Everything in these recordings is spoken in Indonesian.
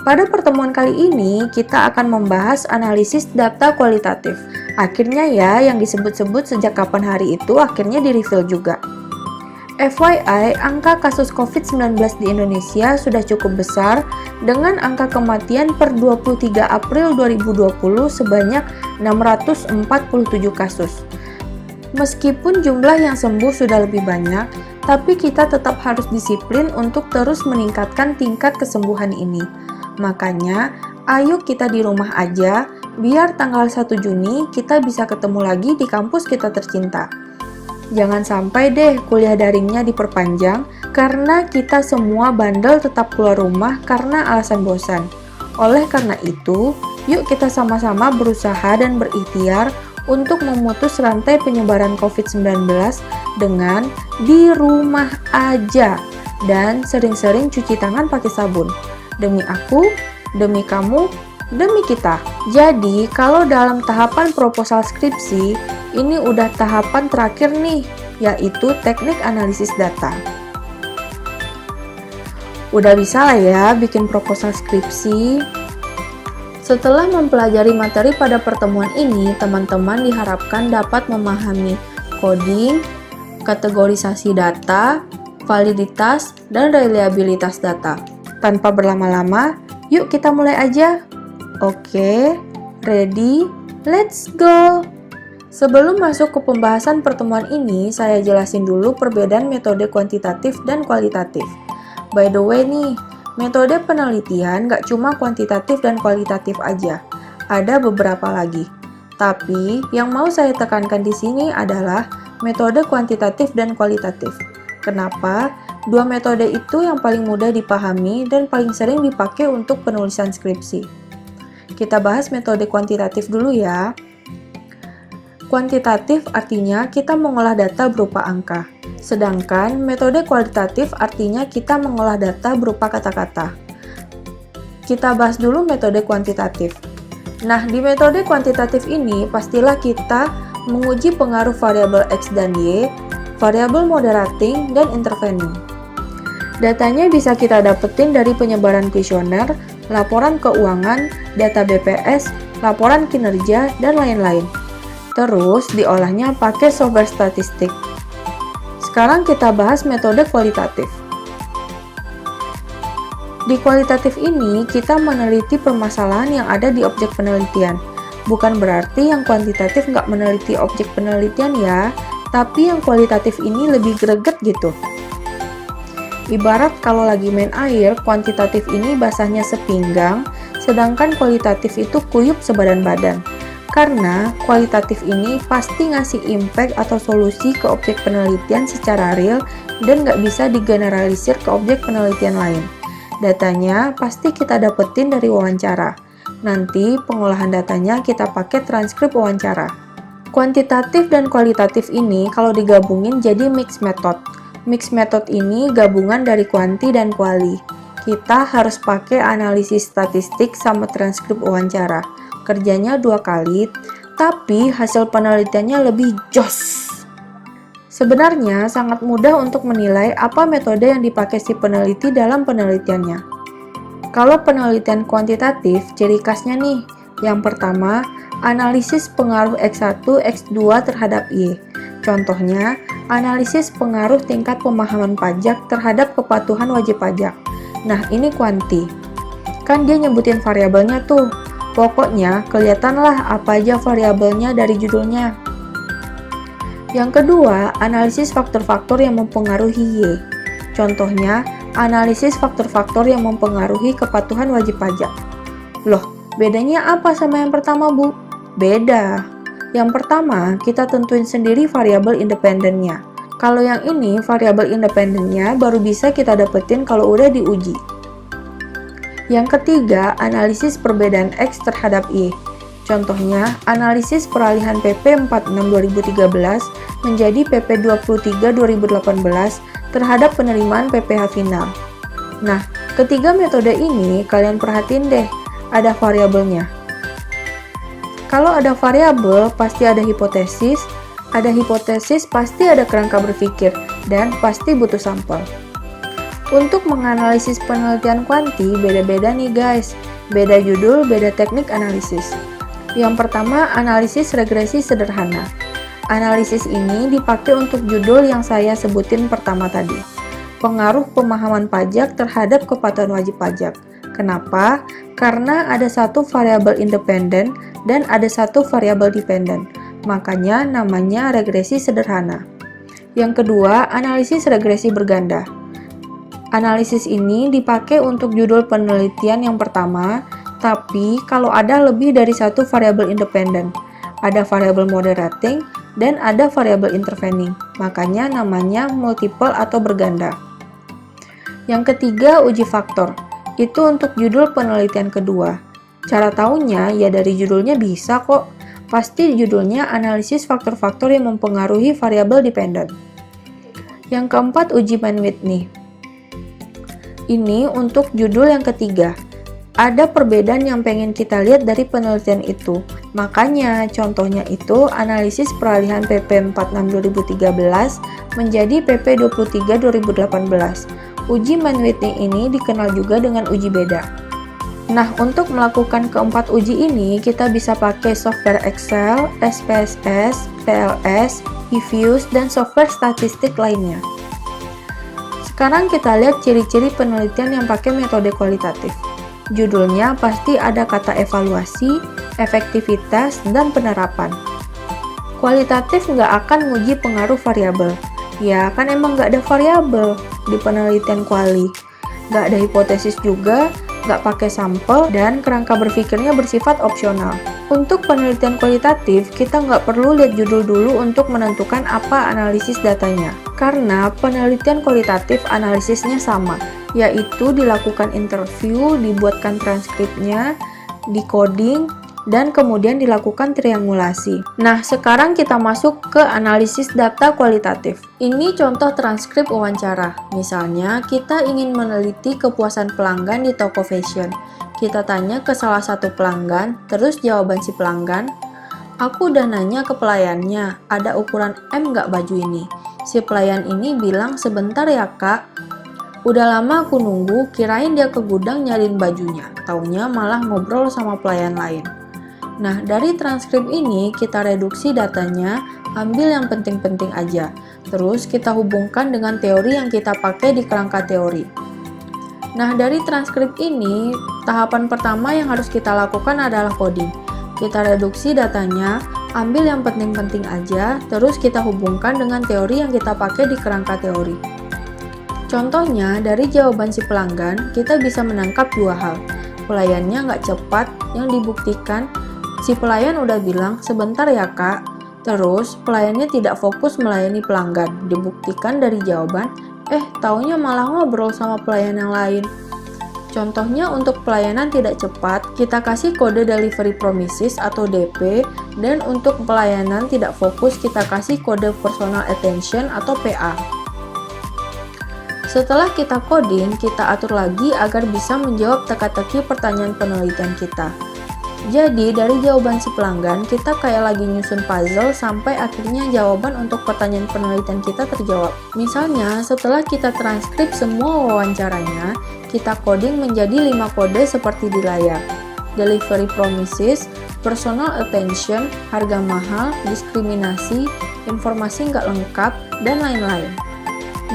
Pada pertemuan kali ini, kita akan membahas analisis data kualitatif. Akhirnya ya, yang disebut-sebut sejak kapan hari itu akhirnya di-reveal juga. FYI, angka kasus COVID-19 di Indonesia sudah cukup besar dengan angka kematian per 23 April 2020 sebanyak 647 kasus. Meskipun jumlah yang sembuh sudah lebih banyak, tapi kita tetap harus disiplin untuk terus meningkatkan tingkat kesembuhan ini. Makanya, ayo kita di rumah aja, biar tanggal 1 Juni kita bisa ketemu lagi di kampus kita tercinta. Jangan sampai deh kuliah daringnya diperpanjang, karena kita semua bandel tetap keluar rumah karena alasan bosan. Oleh karena itu, yuk kita sama-sama berusaha dan berikhtiar untuk memutus rantai penyebaran COVID-19 dengan di rumah aja dan sering-sering cuci tangan pakai sabun. Demi aku, demi kamu, demi kita. Jadi, kalau dalam tahapan proposal skripsi, ini udah tahapan terakhir nih, yaitu teknik analisis data. Udah bisa lah ya bikin proposal skripsi. Setelah mempelajari materi pada pertemuan ini, teman-teman diharapkan dapat memahami coding, kategorisasi data, validitas, dan reliabilitas data. Tanpa berlama-lama, yuk kita mulai aja. Oke, ready, let's go! Sebelum masuk ke pembahasan pertemuan ini, saya jelasin dulu perbedaan metode kuantitatif dan kualitatif. By the way nih, metode penelitian gak cuma kuantitatif dan kualitatif aja, ada beberapa lagi. Tapi, yang mau saya tekankan di sini adalah metode kuantitatif dan kualitatif. Kenapa? Dua metode itu yang paling mudah dipahami dan paling sering dipakai untuk penulisan skripsi. Kita bahas metode kuantitatif dulu ya. Kuantitatif artinya kita mengolah data berupa angka. Sedangkan metode kualitatif artinya kita mengolah data berupa kata-kata. Kita bahas dulu metode kuantitatif. Nah, di metode kuantitatif ini pastilah kita menguji pengaruh variabel X dan Y, variabel moderating, dan intervening. Datanya bisa kita dapetin dari penyebaran kuesioner, laporan keuangan, data BPS, laporan kinerja, dan lain-lain. Terus diolahnya pakai software statistik. Sekarang kita bahas metode kualitatif. Di kualitatif ini, kita meneliti permasalahan yang ada di objek penelitian. Bukan berarti yang kuantitatif nggak meneliti objek penelitian ya, tapi yang kualitatif ini lebih greget gitu. Ibarat kalau lagi main air, kuantitatif ini basahnya sepinggang, sedangkan kualitatif itu kuyup sebadan badan. Karena kualitatif ini pasti ngasih impact atau solusi ke objek penelitian secara real dan nggak bisa digeneralisir ke objek penelitian lain. Datanya pasti kita dapetin dari wawancara. Nanti pengolahan datanya kita pakai transkrip wawancara. Kuantitatif dan kualitatif ini kalau digabungin jadi mixed method. Mixed method ini gabungan dari kuanti dan kuali. Kita harus pakai analisis statistik sama transkrip wawancara. Kerjanya 2 kali, tapi hasil penelitiannya lebih jos. Sebenarnya sangat mudah untuk menilai apa metode yang dipakai si peneliti dalam penelitiannya. Kalau penelitian kuantitatif, ciri khasnya nih. Yang pertama, analisis pengaruh X1, X2 terhadap Y. Contohnya, analisis pengaruh tingkat pemahaman pajak terhadap kepatuhan wajib pajak. Nah, ini kuanti. Kan dia nyebutin variabelnya tuh. Pokoknya, kelihatanlah apa aja variabelnya dari judulnya. Yang kedua, analisis faktor-faktor yang mempengaruhi Y. Contohnya, analisis faktor-faktor yang mempengaruhi kepatuhan wajib pajak. Loh, bedanya apa sama yang pertama, Bu? Beda. Yang pertama, kita tentuin sendiri variabel independennya. Kalau yang ini, variabel independennya baru bisa kita dapetin kalau udah diuji. Yang ketiga, analisis perbedaan X terhadap Y. Contohnya, analisis peralihan PP 46/2013 menjadi PP 23/2018 terhadap penerimaan PPh final. Nah, ketiga metode ini kalian perhatiin deh, ada variabelnya. Kalau ada variabel, pasti ada hipotesis pasti ada kerangka berpikir, dan pasti butuh sampel. Untuk menganalisis penelitian kuanti, beda-beda nih guys. Beda judul, beda teknik analisis. Yang pertama, analisis regresi sederhana. Analisis ini dipakai untuk judul yang saya sebutin pertama tadi. Pengaruh pemahaman pajak terhadap kepatuhan wajib pajak. Kenapa? Karena ada satu variabel independen dan ada satu variabel dependen. Makanya namanya regresi sederhana. Yang kedua, analisis regresi berganda. Analisis ini dipakai untuk judul penelitian yang pertama, tapi kalau ada lebih dari satu variabel independen, ada variabel moderating dan ada variabel intervening, makanya namanya multiple atau berganda. Yang ketiga, uji faktor. Itu untuk judul penelitian kedua. Cara taunya ya dari judulnya bisa kok. Pasti judulnya analisis faktor-faktor yang mempengaruhi variabel dependen. Yang keempat, uji Mann-Whitney nih. Ini untuk judul yang ketiga. Ada perbedaan yang pengen kita lihat dari penelitian itu. Makanya contohnya itu analisis peralihan PP 46 2013 menjadi PP 23 2018. Uji Mann-Whitney ini dikenal juga dengan uji beda. Nah, untuk melakukan keempat uji ini, kita bisa pakai software Excel, SPSS, PLS, eViews, dan software statistik lainnya. Sekarang kita lihat ciri-ciri penelitian yang pakai metode kualitatif. Judulnya pasti ada kata evaluasi, efektivitas, dan penerapan. Kualitatif nggak akan nguji pengaruh variabel. Ya, kan emang nggak ada variabel di penelitian kuali. Nggak ada hipotesis juga, nggak pakai sampel, dan kerangka berpikirnya bersifat opsional. Untuk penelitian kualitatif, kita nggak perlu lihat judul dulu untuk menentukan apa analisis datanya. Karena penelitian kualitatif analisisnya sama, yaitu dilakukan interview, dibuatkan transkripnya, di-coding, dan kemudian dilakukan triangulasi. Nah, sekarang kita masuk ke analisis data kualitatif. Ini contoh transkrip wawancara. Misalnya, kita ingin meneliti kepuasan pelanggan di toko fashion. Kita tanya ke salah satu pelanggan, terus jawaban si pelanggan, "Aku udah nanya ke pelayannya, ada ukuran M nggak baju ini?" Si pelayan ini bilang, "Sebentar ya kak, udah lama aku nunggu, kirain dia ke gudang nyariin bajunya. Taunya malah ngobrol sama pelayan lain." Nah, dari transkrip ini kita reduksi datanya, ambil yang penting-penting aja. Terus kita hubungkan dengan teori yang kita pakai di kerangka teori. Nah, dari transkrip ini, tahapan pertama yang harus kita lakukan adalah coding. Kita reduksi datanya, ambil yang penting-penting aja, terus kita hubungkan dengan teori yang kita pakai di kerangka teori. Contohnya, dari jawaban si pelanggan, kita bisa menangkap dua hal. Pelayannya nggak cepat, yang dibuktikan si pelayan udah bilang, "Sebentar ya kak." Terus, pelayannya tidak fokus melayani pelanggan. Dibuktikan dari jawaban, taunya malah ngobrol sama pelayan yang lain. Contohnya untuk pelayanan tidak cepat, kita kasih kode Delivery Promises atau DP, dan untuk pelayanan tidak fokus, kita kasih kode Personal Attention atau PA. Setelah kita coding, kita atur lagi agar bisa menjawab teka-teki pertanyaan penelitian kita. Jadi, dari jawaban si pelanggan, kita kayak lagi nyusun puzzle sampai akhirnya jawaban untuk pertanyaan penelitian kita terjawab. Misalnya, setelah kita transkrip semua wawancaranya, kita coding menjadi 5 kode seperti di layar. Delivery Promises, Personal Attention, harga mahal, diskriminasi, informasi nggak lengkap, dan lain-lain.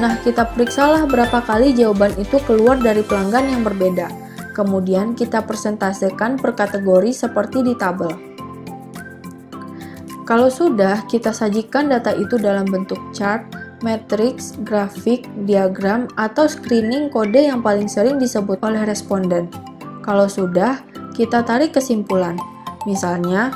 Nah, kita periksalah berapa kali jawaban itu keluar dari pelanggan yang berbeda. Kemudian kita persentasekan per kategori seperti di tabel. Kalau sudah, kita sajikan data itu dalam bentuk chart, matriks, grafik, diagram, atau screening kode yang paling sering disebut oleh responden. Kalau sudah, kita tarik kesimpulan. Misalnya,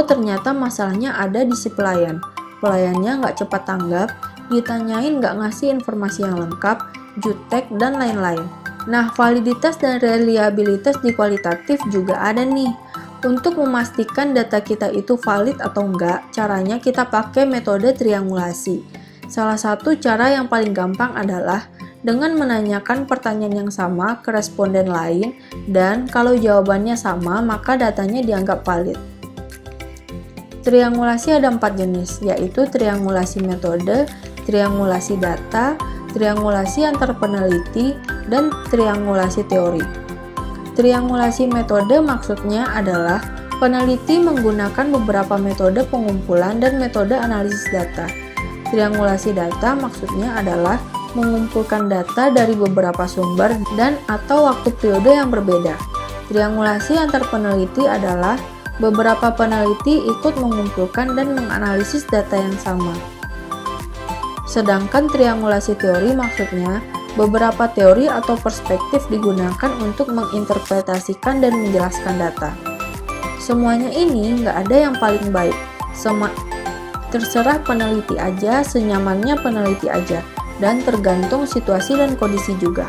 ternyata masalahnya ada di si pelayan. Pelayannya nggak cepat tanggap, ditanyain nggak ngasih informasi yang lengkap, jutek, dan lain-lain. Nah, validitas dan reliabilitas di kualitatif juga ada nih. Untuk memastikan data kita itu valid atau enggak, caranya kita pakai metode triangulasi. Salah satu cara yang paling gampang adalah dengan menanyakan pertanyaan yang sama ke responden lain, dan kalau jawabannya sama, maka datanya dianggap valid. Triangulasi ada 4 jenis, yaitu triangulasi metode, triangulasi data, triangulasi antar peneliti, dan triangulasi teori. Triangulasi metode maksudnya adalah peneliti menggunakan beberapa metode pengumpulan dan metode analisis data. Triangulasi data maksudnya adalah mengumpulkan data dari beberapa sumber dan atau waktu periode yang berbeda. Triangulasi antar peneliti adalah beberapa peneliti ikut mengumpulkan dan menganalisis data yang sama. Sedangkan triangulasi teori maksudnya beberapa teori atau perspektif digunakan untuk menginterpretasikan dan menjelaskan data. Semuanya ini nggak ada yang paling baik. Terserah peneliti aja, senyamannya peneliti aja, dan tergantung situasi dan kondisi juga.